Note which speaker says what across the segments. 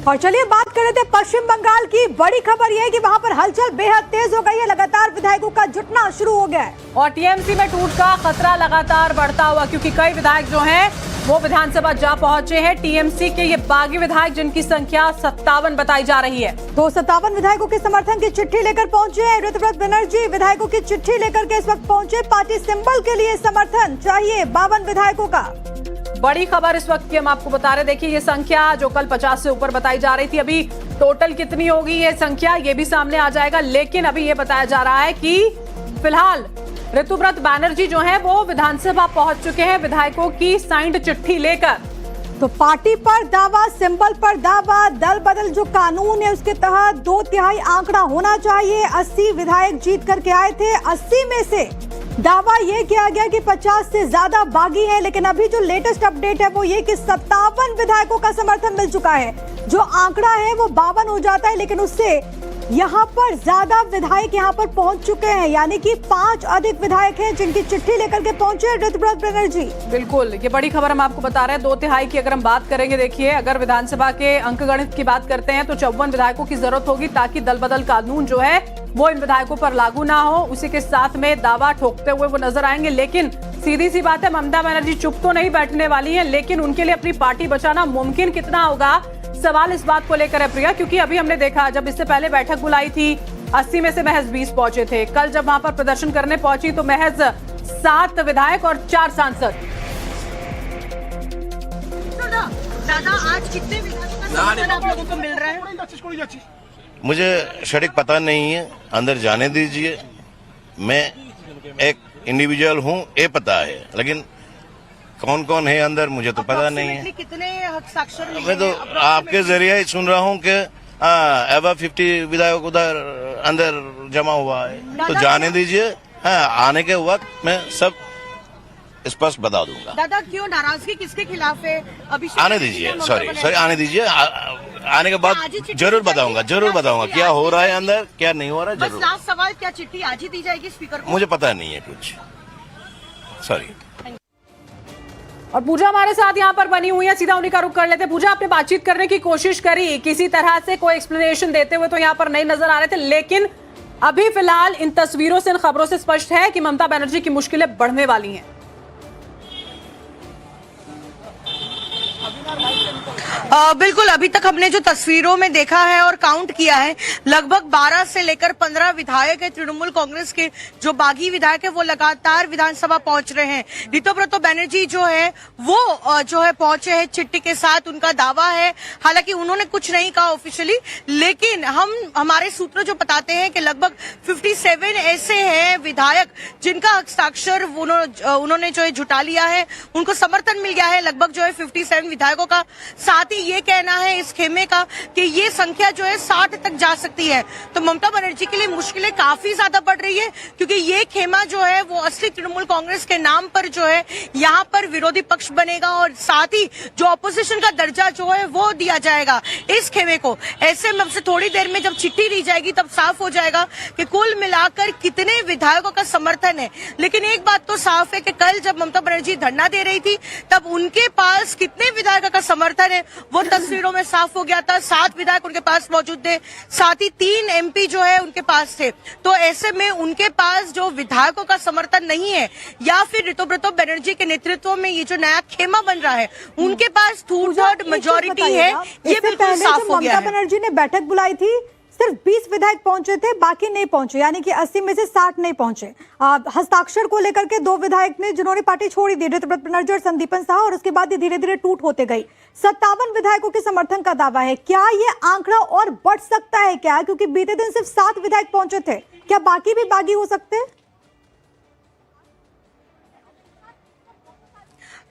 Speaker 1: और चलिए बात कर रहे थे पश्चिम बंगाल की। बड़ी खबर यह है कि वहां पर हलचल बेहद तेज हो गई है, लगातार विधायकों का जुटना शुरू हो गया है
Speaker 2: और टीएमसी में टूट का खतरा लगातार बढ़ता हुआ, क्योंकि कई विधायक जो हैं वो विधानसभा जा पहुंचे हैं। टीएमसी के ये बागी विधायक जिनकी संख्या 57 बताई जा रही है,
Speaker 1: तो 57 विधायकों के समर्थन की चिट्ठी लेकर पहुंचे हैं। ऋतुव्रत बनर्जी विधायकों की चिट्ठी लेकर के इस वक्त पहुंचे। पार्टी सिंबल के लिए समर्थन चाहिए 52 विधायकों का।
Speaker 2: बड़ी खबर इस वक्त की हम आपको बता रहे। देखिए ये संख्या जो कल 50 से ऊपर बताई जा रही थी, अभी टोटल कितनी होगी ये संख्या ये भी सामने आ जाएगा। लेकिन अभी ये बताया जा रहा है कि फिलहाल ऋतुव्रत बनर्जी जो है वो विधानसभा पहुंच चुके हैं विधायकों की साइंड चिट्ठी लेकर।
Speaker 1: तो पार्टी पर दावा, सिंबल पर दावा, दल बदल जो कानून है उसके तहत 2/3 आंकड़ा होना चाहिए। 80 विधायक जीत करके आए थे, 80 में से दावा ये किया गया कि 50 से ज्यादा बागी है। लेकिन अभी जो लेटेस्ट अपडेट है वो ये कि 57 विधायकों का समर्थन मिल चुका है। जो आंकड़ा है वो 52 हो जाता है, लेकिन उससे यहाँ पर ज्यादा विधायक यहाँ पर पहुंच चुके हैं, यानी कि 5 अधिक विधायक हैं जिनकी चिट्ठी लेकर के पहुंचे ऋतुव्रत बनर्जी।
Speaker 2: बिल्कुल, ये बड़ी खबर हम आपको बता रहे हैं। 2/3 की अगर हम बात करेंगे, देखिए अगर विधानसभा के अंकगणित की बात करते हैं तो 54 विधायकों की जरूरत होगी ताकि दल बदल कानून जो है वो इन विधायकों पर लागू ना हो। उसी के साथ में दावा ठोकते हुए वो नजर आएंगे। लेकिन सीधी सी बात है, ममता बनर्जी चुप तो नहीं बैठने वाली है, लेकिन उनके लिए अपनी पार्टी बचाना मुमकिन कितना होगा, सवाल इस बात को लेकर है प्रिया। क्योंकि अभी हमने देखा जब इससे पहले बैठक बुलाई थी 80 में से महज 20 पहुंचे थे। कल जब वहां पर प्रदर्शन करने पहुंची तो महज 7 विधायक और 4 सांसद।
Speaker 3: दादा आज कितने विधायकों का आप लोगों को मिल रहा है?
Speaker 4: मुझे सटीक पता नहीं है, अंदर जाने दीजिए। मैं एक इंडिविजुअल हूँ ये पता है, लेकिन कौन कौन है अंदर मुझे तो पता नहीं है।
Speaker 3: कितने हस्ताक्षर?
Speaker 4: मैं तो आपके जरिए ही सुन रहा हूँ कि एबव 50 विधायक उधर अंदर जमा हुआ है, तो जाने दीजिए। हाँ, आने के वक्त मैं सब स्पष्ट बता दूंगा।
Speaker 3: दादा क्यों नाराजगी किसके खिलाफ है? अभी
Speaker 4: आने दीजिए, सॉरी आने दीजिए। आने के बाद जरूर बताऊंगा क्या हो रहा है अंदर, क्या नहीं हो रहा है। जरूर।
Speaker 3: लास्ट सवाल, क्या चिट्ठी आज ही दी जाएगी स्पीकर को?
Speaker 4: मुझे पता नहीं है कुछ, सॉरी।
Speaker 2: और पूजा हमारे साथ यहाँ पर बनी हुई है, सीधा उन्हीं का रुख कर लेते। पूजा, आपने बातचीत करने की कोशिश करी, किसी तरह से कोई एक्सप्लेनेशन देते हुए तो यहाँ पर नहीं नजर आ रहे थे, लेकिन अभी फिलहाल इन तस्वीरों से, इन खबरों से स्पष्ट है कि ममता बनर्जी की मुश्किलें बढ़ने वाली हैं।
Speaker 3: बिल्कुल, अभी तक हमने जो तस्वीरों में देखा है और काउंट किया है, लगभग 12 से लेकर 15 विधायक है तृणमूल कांग्रेस के जो बागी विधायक है वो लगातार विधानसभा पहुंच रहे हैं। ऋतुव्रत बनर्जी जो है वो जो है पहुंचे हैं चिट्ठी के साथ। उनका दावा है, हालांकि उन्होंने कुछ नहीं कहा ऑफिशियली, लेकिन हमारे सूत्र जो बताते हैं कि लगभग 57 ऐसे हैं विधायक जिनका हस्ताक्षर उन्होंने जो है जुटा लिया है, उनको समर्थन मिल गया है लगभग जो है 57 विधायकों का। साथ ही ये कहना है इस खेमे का कि ये संख्या जो है 60 तक जा सकती है। तो ममता बनर्जी के लिए मुश्किलें काफी ज्यादा बढ़ रही है, क्योंकि ये खेमा जो है वो असली तृणमूल कांग्रेस के नाम पर जो है यहाँ पर विरोधी पक्ष बनेगा और साथ ही जो ऑपोजिशन का दर्जा जो है वो दिया जाएगा इस खेमे को। ऐसे में अब से थोड़ी देर में जब चिट्ठी दी जाएगी तब साफ हो जाएगा कि कुल मिलाकर कितने विधायकों का समर्थन है। लेकिन एक बात तो साफ है कि कल जब ममता बनर्जी धरना दे रही थी तब उनके पास कितने विधायकों का समर्थन है वो तस्वीरों में साफ हो गया था। 7 विधायक उनके पास मौजूद थे, साथ ही 3 एमपी जो है उनके पास थे। तो ऐसे में उनके पास जो विधायकों का समर्थन नहीं है या फिर ऋतुव्रत बनर्जी के नेतृत्व में ये जो नया खेमा बन रहा है उनके पास 2/3 मेजोरिटी है, ये बिल्कुल साफ हो गया है।
Speaker 1: ममता बनर्जी ने बैठक बुलाई थी, सिर्फ 20 विधायक पहुंचे थे, बाकी नहीं पहुंचे, यानी कि 80 में से 60 नहीं पहुंचे। हस्ताक्षर को लेकर के 2 विधायक ने जिन्होंने पार्टी छोड़ी दी, ऋतुव्रत बनर्जी और संदीपन साहा, और उसके बाद ये धीरे धीरे टूट होते गई। 57 विधायकों के समर्थन का दावा है। क्या ये आंकड़ा और बढ़ सकता है क्या? क्योंकि बीते दिन सिर्फ 7 विधायक पहुंचे थे, क्या बाकी भी बागी हो सकते हैं?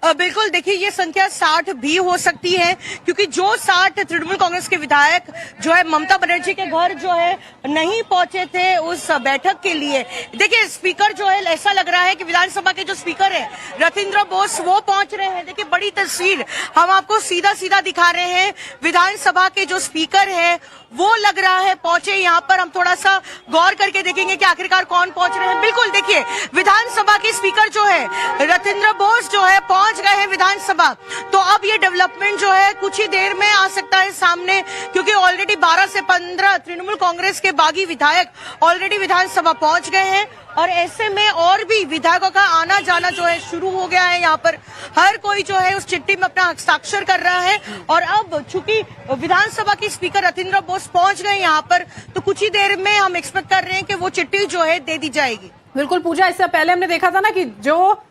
Speaker 3: बिल्कुल, देखिए ये संख्या 60 भी हो सकती है, क्योंकि जो 60 तृणमूल कांग्रेस के विधायक जो है ममता बनर्जी के घर जो है नहीं पहुंचे थे उस बैठक के लिए। देखिए स्पीकर जो है, ऐसा लग रहा है कि विधानसभा के जो स्पीकर है रथिंद्र बोस वो पहुंच रहे हैं। देखिए बड़ी तस्वीर हम आपको सीधा सीधा दिखा रहे हैं। विधानसभा के जो स्पीकर है वो लग रहा है पहुंचे यहाँ पर। हम थोड़ा सा गौर करके देखेंगे कि आखिरकार कौन पहुंच रहे हैं। बिल्कुल देखिए, विधानसभा के स्पीकर जो है रथिंद्र बोस जो है पहुंच गए हैं विधानसभा। तो अब ये डेवलपमेंट जो है कुछ ही देर में आ सकता है सामने, क्योंकि ऑलरेडी 12 से 15 तृणमूल कांग्रेस के बागी विधायक ऑलरेडी विधानसभा पहुंच गए हैं और ऐसे में और भी विधायकों का आना जाना जो है शुरू हो गया है। यहाँ पर हर कोई जो है उस चिट्ठी में अपना हस्ताक्षर कर रहा है और अब चूंकि विधानसभा के स्पीकर रथिंद्र बोस पहुंच गए यहाँ पर, तो कुछ ही देर में हम एक्सपेक्ट कर रहे हैं कि वो चिट्ठी जो है दे दी जाएगी।
Speaker 2: बिल्कुल पूजा, इससे पहले हमने देखा था ना कि जो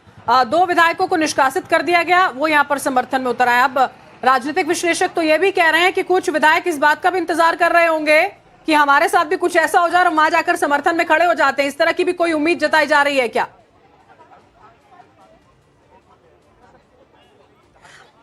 Speaker 2: 2 विधायकों को निष्कासित कर दिया गया वो यहाँ पर समर्थन में उतर आए। अब राजनीतिक विश्लेषक तो ये भी कह रहे हैं कि कुछ विधायक इस बात का भी इंतजार कर रहे होंगे कि हमारे साथ भी कुछ ऐसा हो जाए और हम वहां जाकर समर्थन में खड़े हो जाते हैं। इस तरह की भी कोई उम्मीद जताई जा रही है क्या?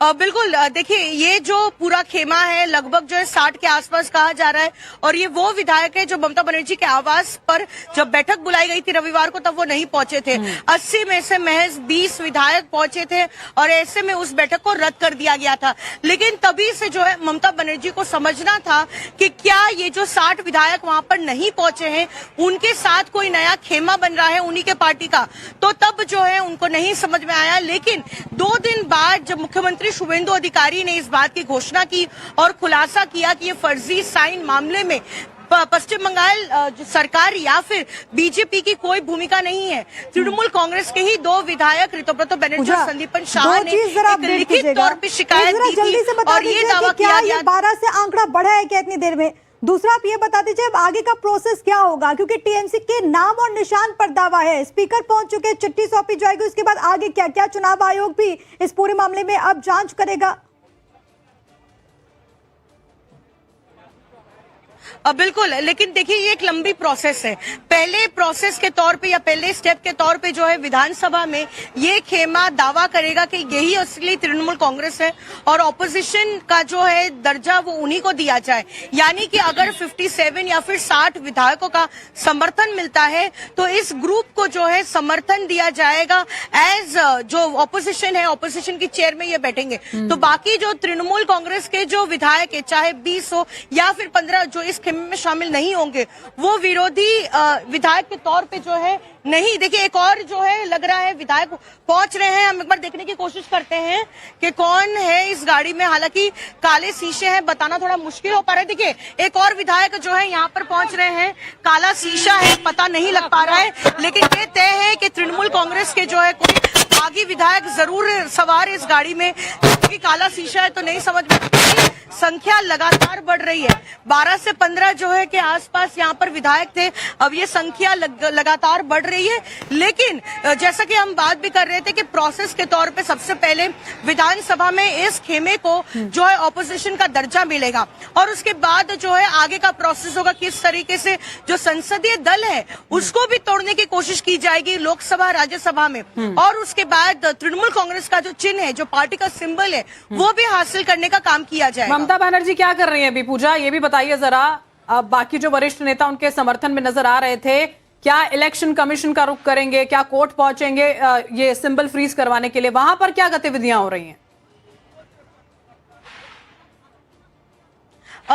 Speaker 3: बिल्कुल देखिए, ये जो पूरा खेमा है लगभग जो है 60 के आसपास कहा जा रहा है और ये वो विधायक है जो ममता बनर्जी के आवास पर जब बैठक बुलाई गई थी रविवार को तब वो नहीं पहुंचे थे। 80 में से महज 20 विधायक पहुंचे थे और ऐसे में उस बैठक को रद्द कर दिया गया था। लेकिन तभी से जो है ममता बनर्जी को समझना था कि क्या ये जो 60 विधायक वहां पर नहीं पहुंचे हैं उनके साथ कोई नया खेमा बन रहा है उन्हीं के पार्टी का, तो तब जो है उनको नहीं समझ में आया। लेकिन 2 दिन बाद जब मुख्यमंत्री शुभेंदु अधिकारी ने इस बात की घोषणा की और खुलासा किया कि ये फर्जी साइन मामले में पश्चिम बंगाल सरकार या फिर बीजेपी की कोई भूमिका नहीं है, तृणमूल कांग्रेस के ही 2 विधायक ऋतुव्रत बनर्जी और संदीपन शाह ने एक लिखित तौर पर शिकायत दी थी और ये दावा किया गया
Speaker 1: 12 से आंकड़ा बढ़ा है क्या इतनी देर में? दूसरा आप ये बता दीजिए अब आगे का प्रोसेस क्या होगा, क्योंकि टीएमसी के नाम और निशान पर दावा है, स्पीकर पहुंच चुके, चिट्ठी सौंपी जाएगी, उसके बाद आगे क्या क्या? चुनाव आयोग भी इस पूरे मामले में अब जांच करेगा।
Speaker 3: बिल्कुल, लेकिन देखिए ये एक लंबी प्रोसेस है। पहले प्रोसेस के तौर पे या पहले स्टेप के तौर पे जो है विधानसभा में ये खेमा दावा करेगा कि यही असली तृणमूल कांग्रेस है और ऑपोजिशन का जो है दर्जा वो उन्हीं को दिया जाए। यानी कि अगर 57 या फिर 60 विधायकों का समर्थन मिलता है तो इस ग्रुप को जो है समर्थन दिया जाएगा एज जो ऑपोजिशन है, ऑपोजिशन की चेयर में ये बैठेंगे। तो बाकी जो तृणमूल कांग्रेस के जो विधायक है, चाहे 20 हो या फिर 15 जो इस खेमे में शामिल नहीं होंगे, वो विरोधी विधायक के तौर पे जो है नहीं। देखिए एक और जो है लग रहा है विधायक पहुंच रहे हैं, हम एक बार देखने की कोशिश करते हैं कि कौन है इस गाड़ी में। हालांकि काले शीशे हैं, बताना थोड़ा मुश्किल हो पा रहा है। देखिए एक और विधायक जो है यहाँ पर पहुंच रहे हैं, काला शीशा है, पता नहीं लग पा रहा है, लेकिन ये तय है कि तृणमूल कांग्रेस के जो है कोई बागी विधायक जरूर सवार इस गाड़ी में, क्योंकि काला शीशा है तो नहीं समझ में। संख्या लगातार बढ़ रही है, 12 से 15 जो है के आसपास यहाँ पर विधायक थे, अब ये संख्या लगातार बढ़ रही है। लेकिन जैसा कि हम बात भी कर रहे थे कि प्रोसेस के तौर पे सबसे पहले विधानसभा में इस खेमे को जो है ऑपोजिशन का दर्जा मिलेगा और उसके बाद जो है आगे का प्रोसेस होगा, किस तरीके से जो संसदीय दल है उसको भी तोड़ने की कोशिश की जाएगी लोकसभा राज्यसभा में, और उसके बाद तृणमूल कांग्रेस का जो चिन्ह है, जो पार्टी का सिंबल है, वो भी हासिल करने का काम किया जाएगा।
Speaker 2: ममता बनर्जी क्या कर रही है अभी पूजा, ये भी बताइए जरा। अब बाकी जो वरिष्ठ नेता उनके समर्थन में नजर आ रहे थे, क्या इलेक्शन कमीशन का रुख करेंगे, क्या कोर्ट पहुंचेंगे ये सिंबल फ्रीज करवाने के लिए, वहां पर क्या गतिविधियां हो रही हैं?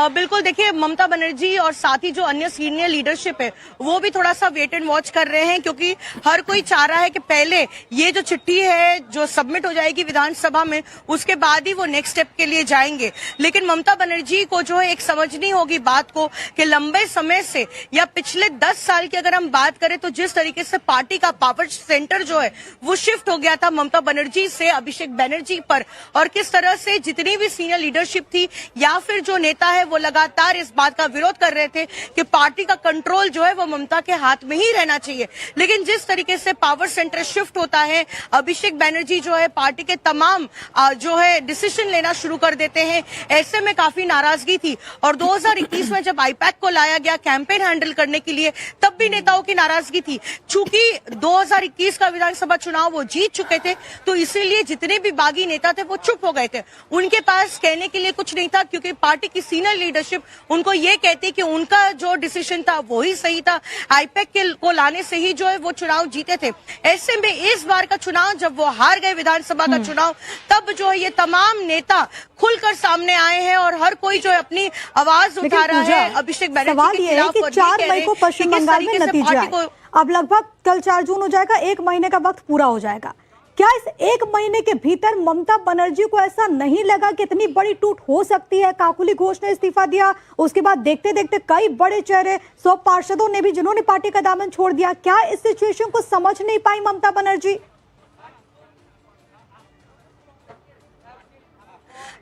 Speaker 3: बिल्कुल देखिए, ममता बनर्जी और साथ ही जो अन्य सीनियर लीडरशिप है वो भी थोड़ा सा वेट एंड वॉच कर रहे हैं, क्योंकि हर कोई चाह रहा है कि पहले ये जो चिट्ठी है जो सबमिट हो जाएगी विधानसभा में, उसके बाद ही वो नेक्स्ट स्टेप के लिए जाएंगे। लेकिन ममता बनर्जी को जो है एक समझनी होगी बात को कि लंबे समय से या पिछले 10 साल की अगर हम बात करें तो जिस तरीके से पार्टी का पावर सेंटर जो है वो शिफ्ट हो गया था ममता बनर्जी से अभिषेक बनर्जी पर, और किस तरह से जितनी भी सीनियर लीडरशिप थी या फिर जो नेता है वो लगातार इस बात का विरोध कर रहे थे कि पार्टी का कंट्रोल जो है वो ममता के हाथ में ही रहना चाहिए। लेकिन जिस तरीके से पावर सेंटर शिफ्ट होता है, अभिषेक बनर्जी जो है पार्टी के तमाम जो है डिसीजन लेना शुरू कर देते हैं, ऐसे में काफी नाराजगी थी। और 2021 में जब आईपैक को लाया गया कैंपेन हैंडल करने के लिए, तब भी नेताओं की नाराजगी थी। चूंकि 2021 का विधानसभा चुनाव वो जीत चुके थे, तो इसीलिए जितने भी बागी नेता थे वो चुप हो गए थे, उनके पास कहने के लिए कुछ नहीं था, क्योंकि पार्टी की सीनियर सीनियर लीडरशिप उनको ये कहती कि उनका जो डिसीजन था वो ही सही था, आईपैक को लाने से ही जो है वो चुनाव जीते थे। ऐसे में इस बार का चुनाव जब वो हार गए विधानसभा का चुनाव, तब जो है ये तमाम नेता खुलकर सामने आए हैं और हर कोई जो है अपनी आवाज उठा रहा है अभिषेक बनर्जी के खिलाफ।
Speaker 1: कि 4 मई को पश्चिम बंगाल में नतीजे आए, अब लगभग कल 4 जून हो जाएगा, 1 महीने का वक्त पूरा हो जाएगा। क्या इस 1 महीने के भीतर ममता बनर्जी को ऐसा नहीं लगा कि इतनी बड़ी टूट हो सकती है? काकुली घोष ने इस्तीफा दिया, उसके बाद देखते देखते कई बड़े चेहरे, 100 पार्षदों ने भी जिन्होंने पार्टी का दामन छोड़ दिया। क्या इस सिचुएशन को समझ नहीं पाई ममता बनर्जी?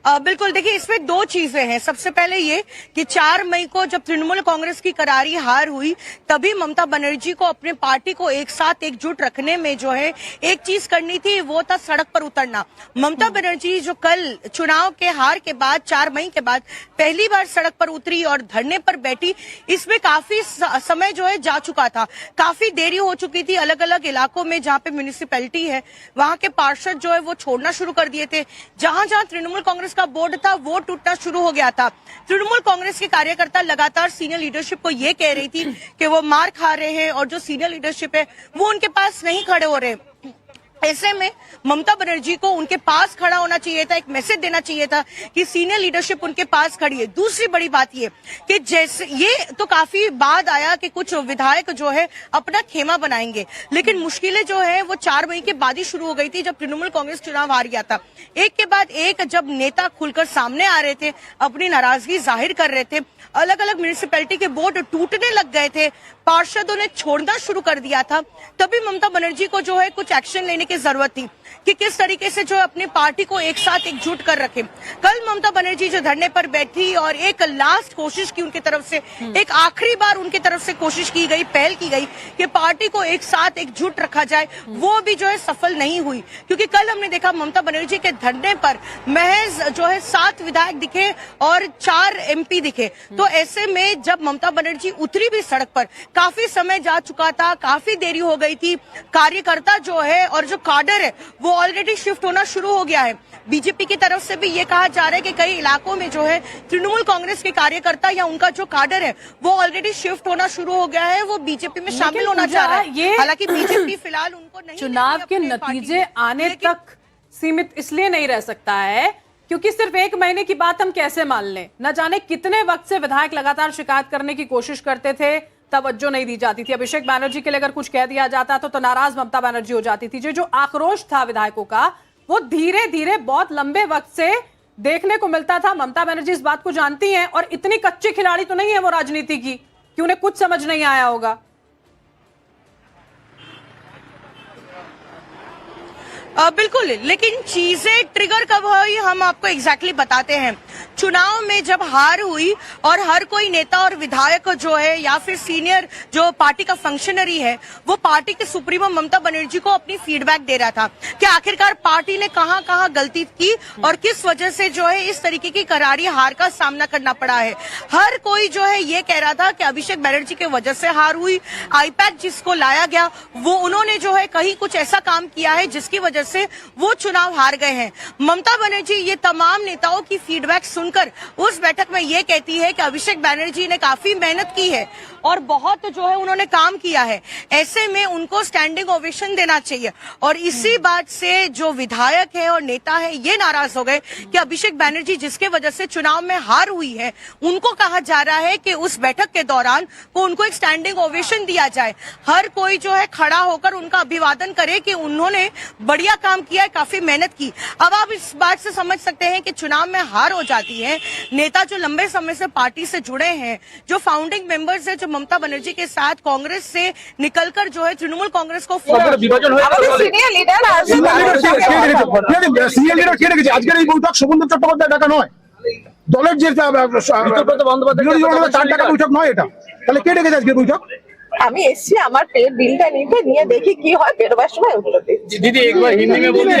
Speaker 3: बिल्कुल, देखिए इसमें 2 चीजें हैं। सबसे पहले ये कि 4 मई को जब तृणमूल कांग्रेस की करारी हार हुई, तभी ममता बनर्जी को अपने पार्टी को एक साथ एकजुट रखने में जो है एक चीज करनी थी, वो था सड़क पर उतरना। ममता बनर्जी जो कल चुनाव के हार के बाद 4 मई के बाद पहली बार सड़क पर उतरी और धरने पर बैठी, इसमें काफी समय जो है जा चुका था, काफी देरी हो चुकी थी। अलग अलग इलाकों में जहाँ पे म्यूनिसिपैलिटी है वहां के पार्षद जो है वो छोड़ना शुरू कर दिए थे। जहां जहां तृणमूल कांग्रेस का बोर्ड था वो टूटना शुरू हो गया था। तृणमूल कांग्रेस के कार्यकर्ता लगातार सीनियर लीडरशिप को ये कह रही थी कि वो मार खा रहे हैं और जो सीनियर लीडरशिप है वो उनके पास नहीं खड़े हो रहे। ऐसे में ममता बनर्जी को उनके पास खड़ा होना चाहिए था, एक मैसेज देना चाहिए था कि सीनियर लीडरशिप उनके पास खड़ी है। दूसरी बड़ी बात ये कि जैसे ये तो काफी बाद आया कि कुछ विधायक जो है अपना खेमा बनाएंगे, लेकिन मुश्किलें जो है वो 4 मई के बाद ही शुरू हो गई थी, जब तृणमूल कांग्रेस चुनाव हार गया था। एक के बाद एक जब नेता खुलकर सामने आ रहे थे, अपनी नाराजगी जाहिर कर रहे थे, अलग अलग म्यूनिसिपैलिटी के बोर्ड टूटने लग गए थे, पार्षदों ने छोड़ना शुरू कर दिया था, तभी ममता बनर्जी को जो है कुछ एक्शन लेने की जरूरत थी कि किस तरीके से जो अपनी पार्टी को एक साथ एकजुट कर रखे। कल ममता बनर्जी जो धरने पर बैठी और एक लास्ट कोशिश की उनकी तरफ से, एक आखिरी बार उनकी तरफ से कोशिश की गई, पहल की गई कि पार्टी को एक साथ एकजुट रखा जाए, वो भी जो है सफल नहीं हुई। क्योंकि कल हमने देखा ममता बनर्जी के धरने पर महज जो है 7 विधायक दिखे और 4 MP दिखे। तो ऐसे में जब ममता बनर्जी उतरी भी सड़क पर, काफी समय जा चुका था, काफी देरी हो गई थी, कार्यकर्ता जो है और जो काडर है वो ऑलरेडी शिफ्ट होना शुरू हो गया है। बीजेपी की तरफ से भी ये कहा जा रहा है कि कई इलाकों में जो है तृणमूल कांग्रेस के कार्यकर्ता या उनका जो काडर है वो ऑलरेडी शिफ्ट होना शुरू हो गया है, वो बीजेपी में शामिल होना चाह रहा है। हालांकि बीजेपी फिलहाल उनको नहीं,
Speaker 2: चुनाव के नतीजे आने तक सीमित इसलिए नहीं रह सकता है क्योंकि सिर्फ 1 महीने की बात हम कैसे मान लें। न जाने कितने वक्त से विधायक लगातार शिकायत करने की कोशिश करते थे, तवज्जो नहीं दी जाती थी। अभिषेक बनर्जी के लिए अगर कुछ कह दिया जाता तो नाराज ममता बनर्जी हो जाती थी। जो आक्रोश था विधायकों का, वो धीरे धीरे बहुत लंबे वक्त से देखने को मिलता था। ममता बनर्जी इस बात को जानती हैं और इतनी कच्ची खिलाड़ी तो नहीं है वो राजनीति की कि उन्हें कुछ समझ नहीं आया होगा।
Speaker 3: बिल्कुल, लेकिन चीजें ट्रिगर कब हुई हम आपको एग्जैक्टली बताते हैं। चुनाव में जब हार हुई और हर कोई नेता और विधायक जो है या फिर सीनियर जो पार्टी का फंक्शनरी है वो पार्टी के सुप्रीमो ममता बनर्जी को अपनी फीडबैक दे रहा था कि आखिरकार पार्टी ने कहां कहां गलती की और किस वजह से जो है इस तरीके की करारी हार का सामना करना पड़ा है। हर कोई जो है ये कह रहा था कि अभिषेक बनर्जी की वजह से हार हुई, आईपैक जिसको लाया गया वो उन्होंने जो है कहीं कुछ ऐसा काम किया है जिसकी वजह से वो चुनाव हार गए हैं। ममता बनर्जी ये तमाम नेताओं की फीडबैक सुनकर उस बैठक में ये कहती है कि अभिषेक बनर्जी ने काफी मेहनत की है और बहुत जो है उन्होंने काम किया है, ऐसे में उनको स्टैंडिंग ओवेशन देना चाहिए। और इसी बात से जो विधायक है और नेता है ये नाराज हो गए कि अभिषेक बनर्जी जिसके वजह से चुनाव में हार हुई है, उनको कहा जा रहा है कि उस बैठक के दौरान को उनको एक स्टैंडिंग ओवेशन दिया जाए, हर कोई जो है खड़ा होकर उनका अभिवादन करे कि उन्होंने बढ़िया काम किया है, काफी मेहनत की। अब आप इस बात से समझ सकते हैं कि चुनाव में हार हो जाती है, नेता जो लंबे समय से पार्टी से जुड़े हैं, जो फाउंडिंग मेंबर्स है, जो ममता बनर्जी के साथ कांग्रेस से निकलकर जो है तृणमूल कांग्रेस को
Speaker 5: আজকের এই বৈঠক শোভনদেব চট্টোপাধ্যায় ডাকা নয়, দলের যে বৈঠক নয় এটা, তাহলে কে ডেকেছে আজকের বৈঠক?
Speaker 6: আমি এসছি আমার পেট বিলটা নিতে, নিয়ে দেখি কি হয়, বেরোবার সময় উত্তর দিই।
Speaker 7: दीदी एक बार हिंदी में बोलिए।